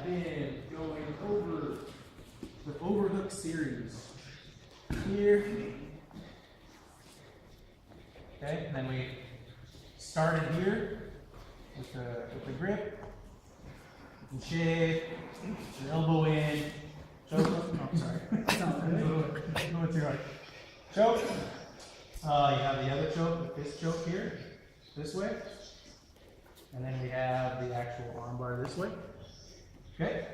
been going over the Overhook series here. Okay, and then we started here with the grip. You can shave, your elbow in, choke. Oh, I'm sorry. Going too hard. Choke. You have the other choke, the fist choke here, this way. And then we have the actual armbar this way. Okay?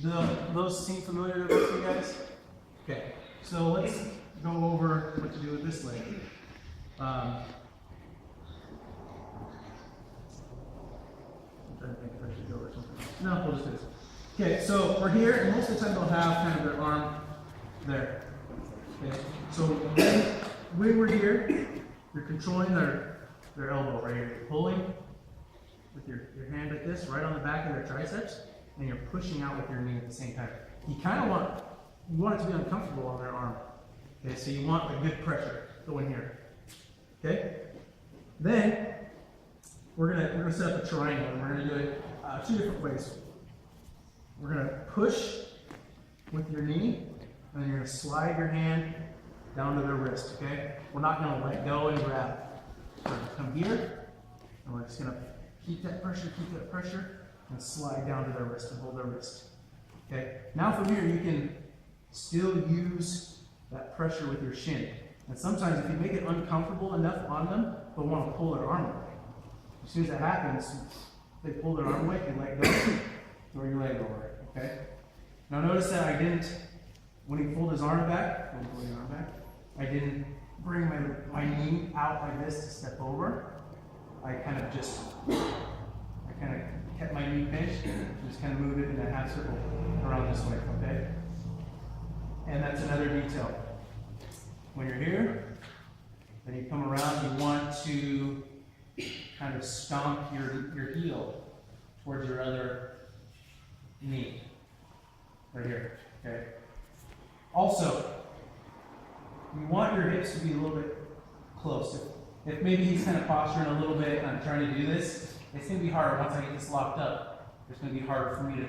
Those seem familiar to you guys? Okay, so let's go over what to do with this leg. I'm trying to think if I should go over something else. No, we'll just do this. Okay, so we're here, and most of the time they'll have kind of their arm there. Okay, so when we're here, you're controlling their elbow right here. You're pulling with your hand like this, right on the back of their triceps, and you're pushing out with your knee at the same time. You kind of want it to be uncomfortable on their arm. Okay, so you want a good pressure going here. Okay, then we're gonna set up a triangle, and we're gonna do it two different ways. We're gonna push with your knee, and then you're gonna slide your hand down to their wrist. Okay, we're not gonna let go and grab. We're gonna come here, and we're just gonna keep that pressure, and slide down to their wrist and hold their wrist. Okay, now from here you can still use that pressure with your shin. And sometimes if you make it uncomfortable enough on them, they'll want to pull their arm away. As soon as that happens, they pull their arm away, you let go, throw your leg over. Okay? Now notice that I didn't, when he pulled his arm back, I didn't bring my knee out like this to step over. I kind of kept my knee pinched, just kind of moved it in a half circle around this way, okay? And that's another detail. When you're here, then you come around, you want to kind of stomp your heel towards your other knee, right here, okay? Also, you want your hips to be a little bit close. If maybe he's kind of posturing a little bit and I'm trying to do this, it's going to be harder once I get this locked up. It's going to be harder for me to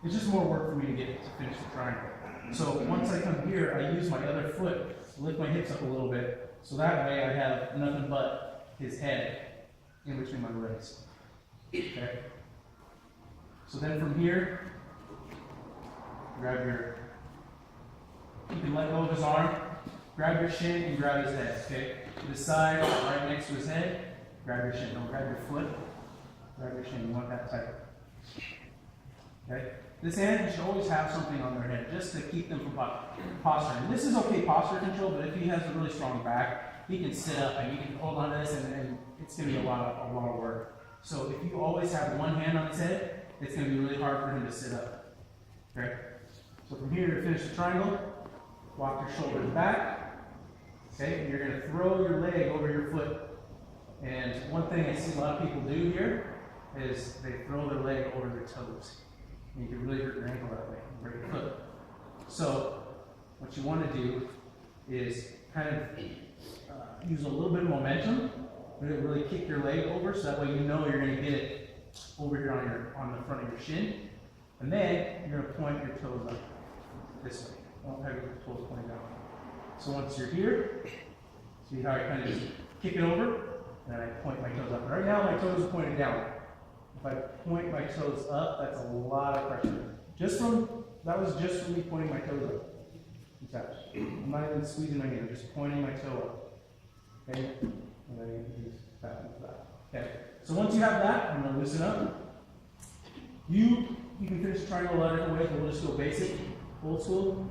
it's just more work for me to get to finish the triangle. So once I come here, I use my other foot to lift my hips up a little bit. So that way I have nothing but his head in between my legs. Okay? So then from here, you can let go of his arm, grab your shin and grab his head, okay? To the side, right next to his head, grab your shin. Don't grab your foot, grab your shin. You want that tight. Okay? This hand, you should always have something on their head just to keep them from posturing. This is okay posture control, but if he has a really strong back, he can sit up and you can hold on to this and it's going to be a lot of work. So if you always have one hand on his head, it's going to be really hard for him to sit up. Okay? So from here to finish the triangle, walk your shoulders back. Okay? And you're going to throw your leg over your foot. And one thing I see a lot of people do here is they throw their leg over their toes. And you can really hurt your ankle that way and break your foot. So what you want to do is kind of use a little bit of momentum, really kick your leg over so that way you know you're going to get it over here on the front of your shin. And then you're going to point your toes up this way. Don't have your toes pointing down. So once you're here, see how I kind of just kick it over, and then I point my toes up. Right now my toes are pointed down. If I point my toes up, that's a lot of pressure. That was just from me pointing my toes up. I'm not even squeezing my knee, I'm just pointing my toe up. Okay? And then you can just back into that. Okay. So once you have that, I'm gonna loosen up. You can finish the triangle a lot of different ways, but we'll just go basic, old school.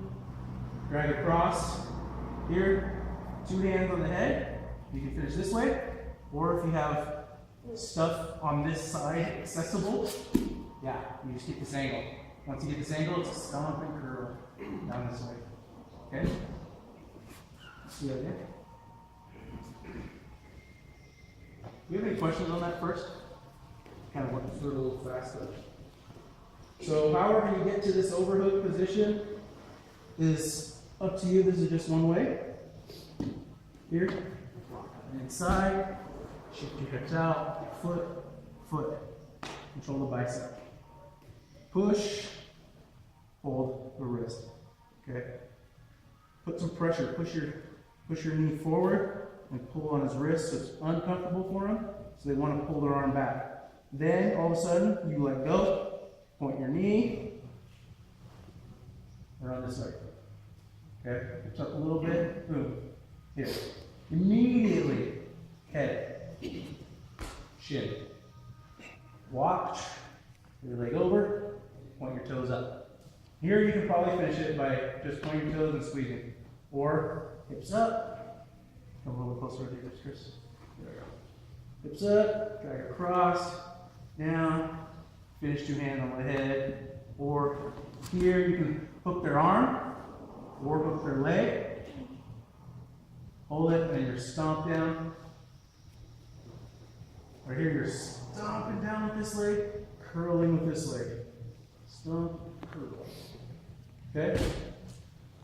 Drag across here, 2 hands on the head. You can finish this way, or if you have stuff on this side accessible, yeah, you just get this angle. Once you get this angle, it's a stomp and curl down this way. Okay? See that there? Do you have any questions on that first? Kind of went through it a little fast though. So however you get to this overhook position is up to you. This is just one way. Here, inside, shift your hips out, foot, control the bicep. push, hold the wrist. Okay? Put some pressure, push your knee forward and pull on his wrist so it's uncomfortable for him. So they want to pull their arm back. Then all of a sudden you let go, point your knee around this way. Okay? Lift up a little bit, boom. Here. Immediately head, shin. Watch, your leg over, point your toes up. Here you can probably finish it by just pointing your toes and squeezing. Or hips up, come a little closer with your hips, Chris. There we go. Hips up, drag across, down, finish two hands on the head. Or here you can hook their arm, or hook their leg. Hold it, and then you're stomp down. Right here, you're stomping down with this leg, curling with this leg. Stomp, curl. Okay?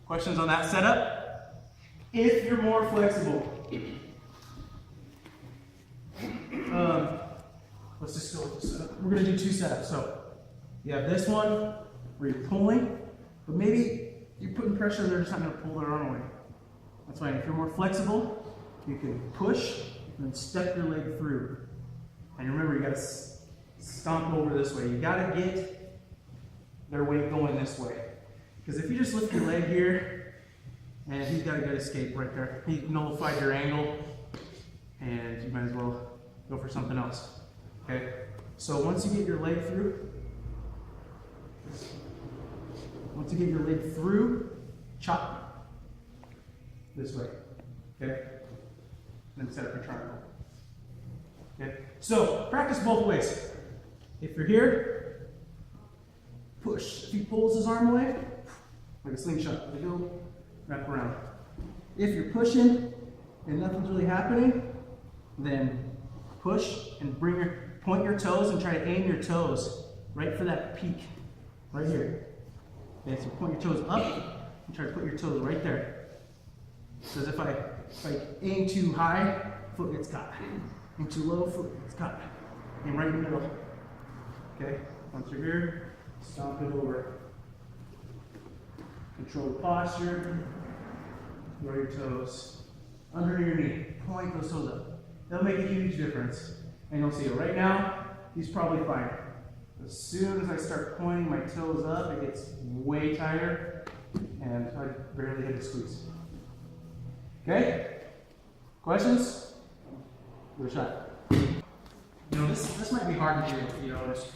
Questions on that setup? If you're more flexible, let's just go with the setup. We're going to do two setups. So you have this one where you're pulling, but maybe you're putting pressure and they're just not going to pull their arm away. That's fine. If you're more flexible, you can push and then step your leg through. And remember, you got to stomp over this way. You got to get their weight going this way. Because if you just lift your leg here, and he's got a good escape right there. He nullified your angle, and you might as well go for something else. Okay? So once you get your leg through, chop this way. Okay? And then set up your triangle. Okay? So practice both ways. If you're here, push. If he pulls his arm away, like a slingshot, let go, wrap around. If you're pushing and nothing's really happening, then push and point your toes and try to aim your toes right for that peak, right here. Okay, so point your toes up and try to put your toes right there. Because if I aim too high, foot gets caught. Aim too low, foot gets caught. Aim right in the middle. Okay, once you're here, stomp it over. Control the posture. Roll your toes under your knee. Point those toes up. That'll make a huge difference. And you'll see it right now. He's probably fine. As soon as I start pointing my toes up, it gets way tighter, and I barely hit the squeeze. Okay? Questions? Give it a shot. You know, this might be hard to do. You know, just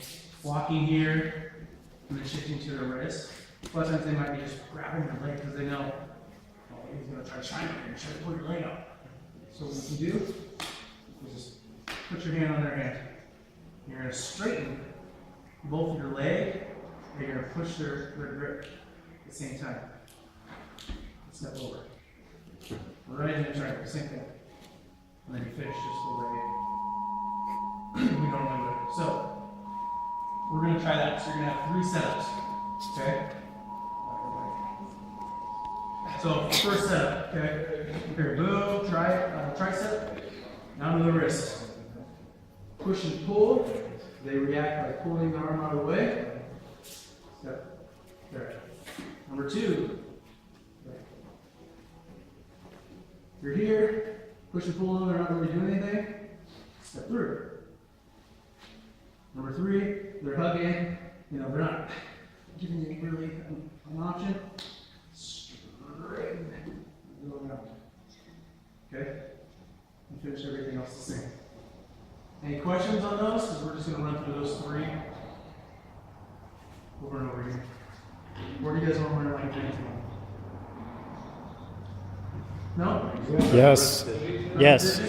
walking here and then shifting to the wrist. Plus, they might be just grabbing your leg because they know, oh, he's going to try to shine up here and try to pull your leg out. So what you do is just put your hand on their hand. You're going to straighten both of your leg, and you're going to push their grip at the same time. Step over. Right in the triangle, same thing. And then you finish just the way we normally would. So, we're going to try that. So you're going to have 3 setups. Okay? So, first setup, okay? Here, boom, tricep, down to the wrist. Push and pull. They react by pulling the arm out of the way. Step. There. Number 2. You're here, push and pull them, they're not really doing anything. Step through. Number 3, they're hugging. You know, they're not giving you really an option. Straighten. Go around. Okay? And finish everything else the same. Any questions on those? Because we're just going to run through those 3 over and over again. Or do you guys want to run like anything? No? Yes. Yes.